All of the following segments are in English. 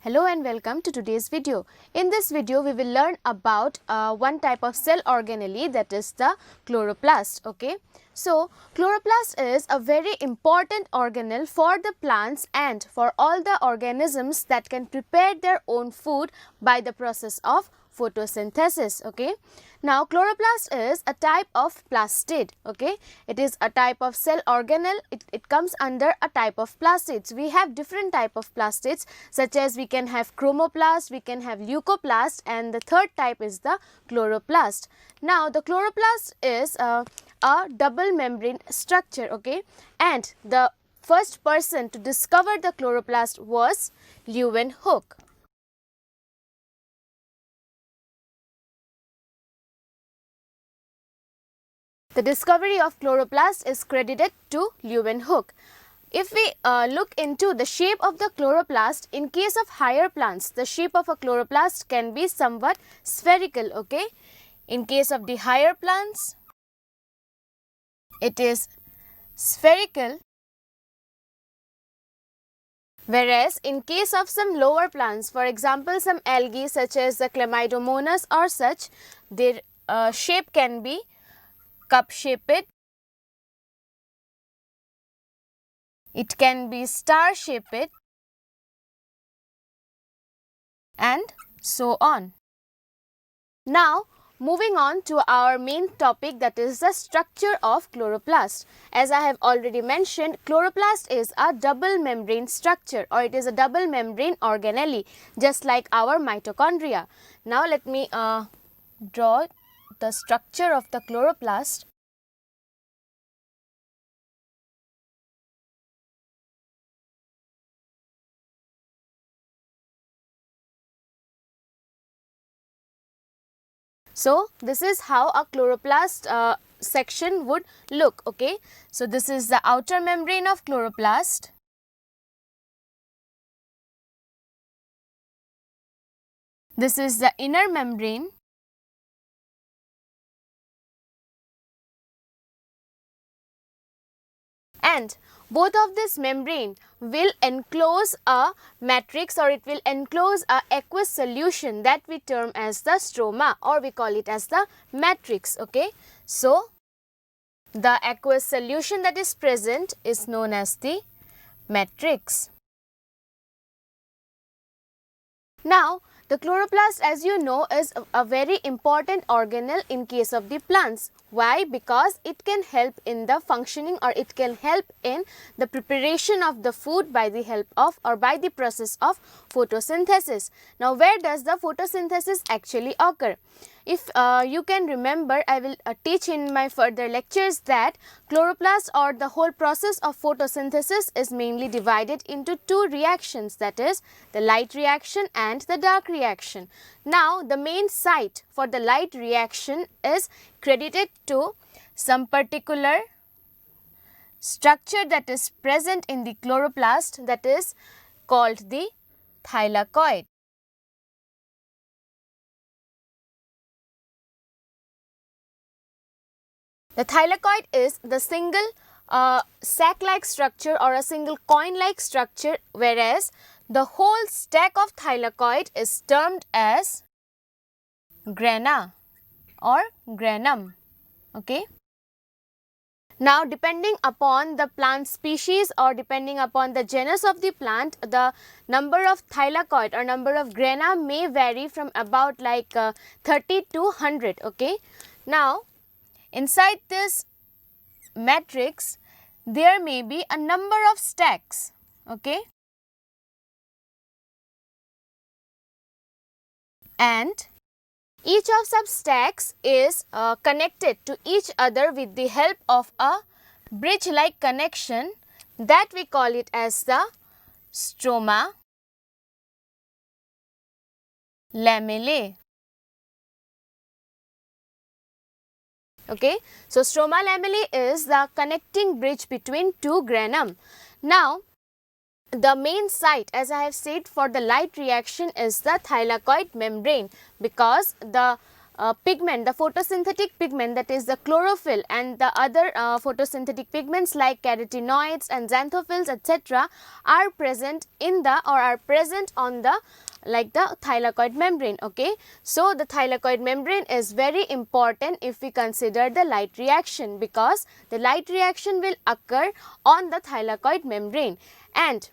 Hello and welcome to today's video. In this video, we will learn about one type of cell organelle, that is the chloroplast. Okay. So, chloroplast is a very important organelle for the plants and for all the organisms that can prepare their own food by the process of photosynthesis. Okay. Now, chloroplast is a type of plastid. Okay. It is a type of cell organelle. It comes under a type of plastids. We have different type of plastids, such as we can have chromoplast, we can have leucoplast, and the third type is the chloroplast. Now, the chloroplast is a double membrane structure. Okay. And the first person to discover the chloroplast was Leeuwenhoek. The discovery of chloroplast is credited to Leeuwenhoek. If we look into the shape of the chloroplast, in case of higher plants, the shape of a chloroplast can be somewhat spherical. Okay. In case of the higher plants, it is spherical, whereas in case of some lower plants, for example, some algae such as the Chlamydomonas or such, their shape can be cup-shaped, it can be star-shaped, and so on. Now, moving on to our main topic, that is the structure of chloroplast. As I have already mentioned, chloroplast is a double membrane structure, or it is a double membrane organelle, just like our mitochondria. Now, let me draw the structure of the chloroplast. So, this is how a chloroplast section would look. Okay. So, this is the outer membrane of chloroplast. This is the inner membrane. And both of this membrane will enclose a matrix, or it will enclose a aqueous solution that we term as the stroma, or we call it as the matrix. Okay. So, the aqueous solution that is present is known as the matrix. Now, the chloroplast, as you know, is a very important organelle in case of the plants. Why? Because it can help in the functioning, or it can help in the preparation of the food by the help of, or by the process of photosynthesis. Now, where does the photosynthesis actually occur? If you can remember, I will teach in my further lectures that chloroplast, or the whole process of photosynthesis, is mainly divided into two reactions, that is the light reaction and the dark reaction. Now, the main site for the light reaction is credited to some particular structure that is present in the chloroplast, that is called the thylakoid. The thylakoid is the single sac-like structure, or a single coin-like structure, whereas the whole stack of thylakoid is termed as grana or granum. Okay. Now, depending upon the plant species, or depending upon the genus of the plant, the number of thylakoid or number of grana may vary from about like 30 to 100. Okay. Now, inside this matrix, there may be a number of stacks. Okay. And each of such stacks is connected to each other with the help of a bridge-like connection, that we call it as the stroma lamellae. Okay. So, stroma lamellae is the connecting bridge between two granum. Now, the main site, as I have said, for the light reaction is the thylakoid membrane, because the pigment, the photosynthetic pigment, that is the chlorophyll, and the other photosynthetic pigments like carotenoids and xanthophylls etc. are present in the or are present on the the thylakoid membrane. Okay. So, the thylakoid membrane is very important if we consider the light reaction, because the light reaction will occur on the thylakoid membrane, and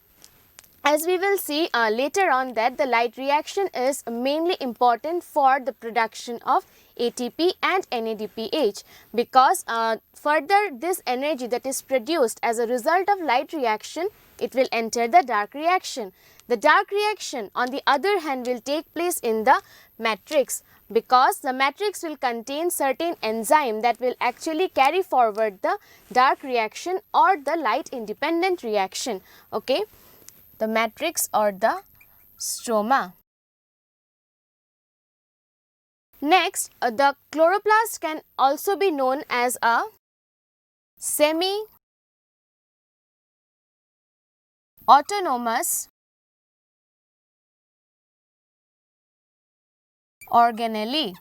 as we will see later on that the light reaction is mainly important for the production of ATP and NADPH, because further this energy that is produced as a result of light reaction, it will enter the dark reaction. The dark reaction on the other hand will take place in the matrix, because the matrix will contain certain enzyme that will actually carry forward the dark reaction or the light independent reaction. Okay. The matrix or the stroma. Next, the chloroplast can also be known as a semi-autonomous organelle.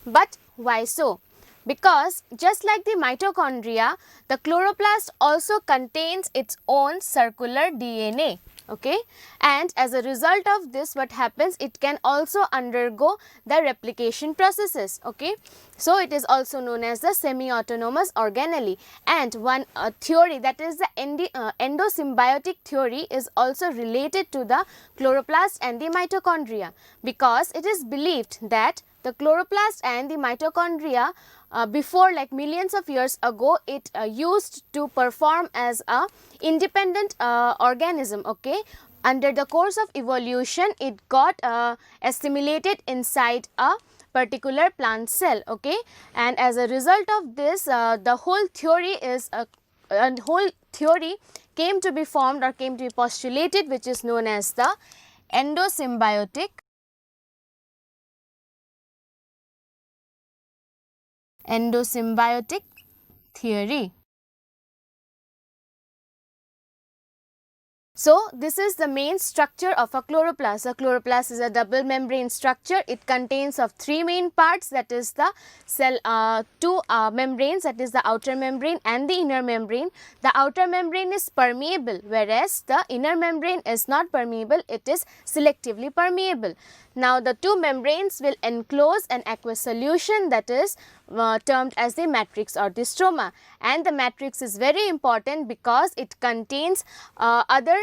But why so? Because just like the mitochondria, the chloroplast also contains its own circular DNA. Okay, and as a result of this, what happens, it can also undergo the replication processes. Okay, so it is also known as the semi-autonomous organelle, and one theory, that is the endosymbiotic theory, is also related to the chloroplast and the mitochondria, because it is believed that the chloroplast and the mitochondria before, like millions of years ago, it used to perform as a independent organism. Okay, under the course of evolution, it got assimilated inside a particular plant cell. Okay, and as a result of this, the whole theory came to be formed or came to be postulated, which is known as the endosymbiotic theory. So, this is the main structure of a chloroplast. A chloroplast is a double membrane structure. It contains of three main parts, that is the cell, two membranes, that is the outer membrane and the inner membrane. The outer membrane is permeable, whereas the inner membrane is not permeable, it is selectively permeable. Now, the two membranes will enclose an aqueous solution, that is termed as the matrix or the stroma, and the matrix is very important because it contains other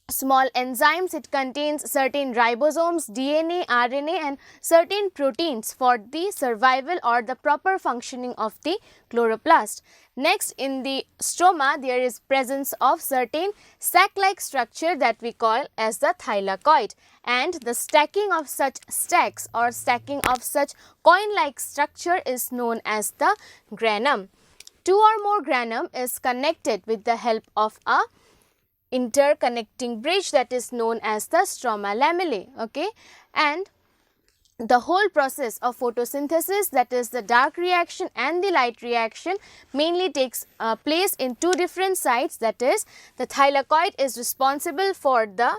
small enzymes, it contains certain ribosomes, DNA, RNA and certain proteins for the survival or the proper functioning of the chloroplast. Next, in the stroma, there is presence of certain sac-like structure that we call as the thylakoid, and the stacking of such stacks or stacking of such coin-like structure is known as the granum. Two or more granum is connected with the help of a interconnecting bridge that is known as the stroma lamellae. Okay, and the whole process of photosynthesis, that is the dark reaction and the light reaction, mainly takes place in two different sites, that is the thylakoid is responsible for the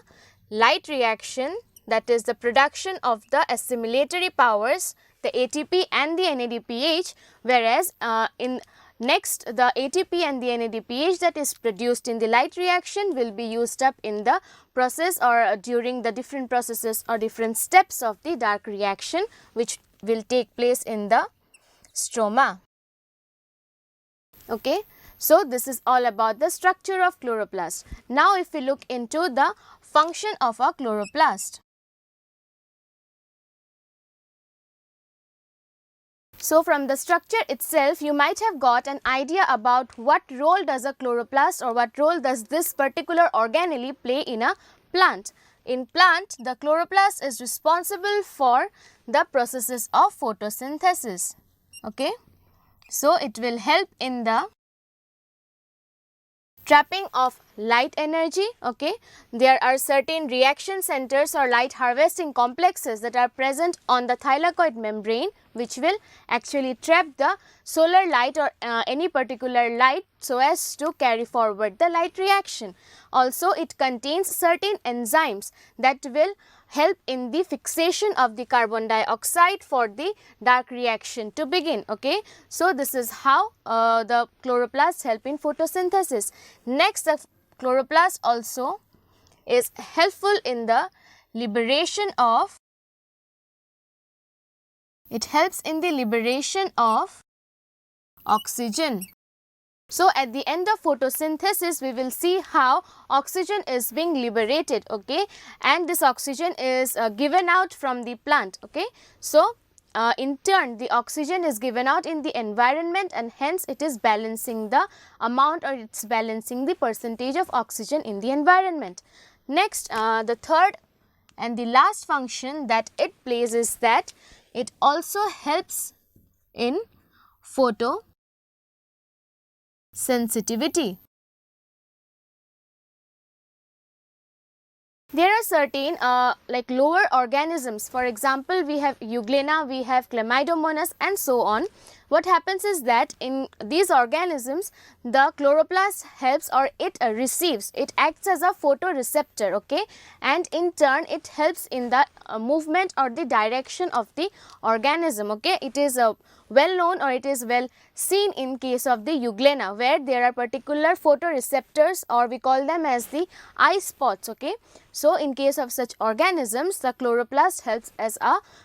light reaction, that is the production of the assimilatory powers, the ATP and the NADPH, whereas next the ATP and the NADPH that is produced in the light reaction will be used up in the process or during the different processes or different steps of the dark reaction, which will take place in the stroma. Okay. So, this is all about the structure of chloroplast. Now, if we look into the function of a chloroplast. So, from the structure itself, you might have got an idea about what role does a chloroplast or what role does this particular organelle play in a plant. In plant, the chloroplast is responsible for the processes of photosynthesis. Okay. So, it will help in the trapping of light energy. Okay, there are certain reaction centers or light harvesting complexes that are present on the thylakoid membrane, which will actually trap the solar light or any particular light so as to carry forward the light reaction. Also, it contains certain enzymes that will help in the fixation of the carbon dioxide for the dark reaction to begin. Okay, so this is how the chloroplasts help in photosynthesis. Next, the chloroplast also is helpful in the liberation of, it helps in the liberation of oxygen. So at the end of photosynthesis, we will see how oxygen is being liberated, okay, and this oxygen is given out from the plant, okay. So in turn, the oxygen is given out in the environment, and hence it is balancing the amount, or it's balancing the percentage of oxygen in the environment. Next, the third and the last function that it plays is that it also helps in photosensitivity. There are certain like lower organisms, for example, we have Euglena, we have Chlamydomonas and so on. What happens is that in these organisms, the chloroplast helps, or it receives, it acts as a photoreceptor, okay, and in turn it helps in the movement or the direction of the organism, okay. It is well known, or it is well seen in case of the Euglena, where there are particular photoreceptors, or we call them as the eye spots, okay. So in case of such organisms, the chloroplast helps as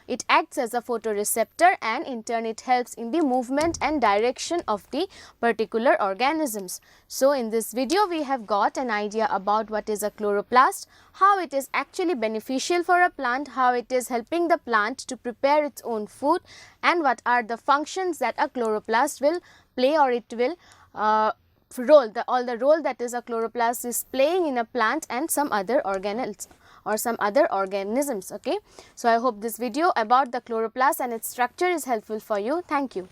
it acts as a photoreceptor, and in turn it helps in the movement and direction of the particular organisms. So in this video, we have got an idea about what is a chloroplast, how it is actually beneficial for a plant, how it is helping the plant to prepare its own food, and what are the functions that a chloroplast will play, or it will all the role that is a chloroplast is playing in a plant and some other organelles or some other organisms, okay. So I hope this video about the chloroplast and its structure is helpful for you. Thank you.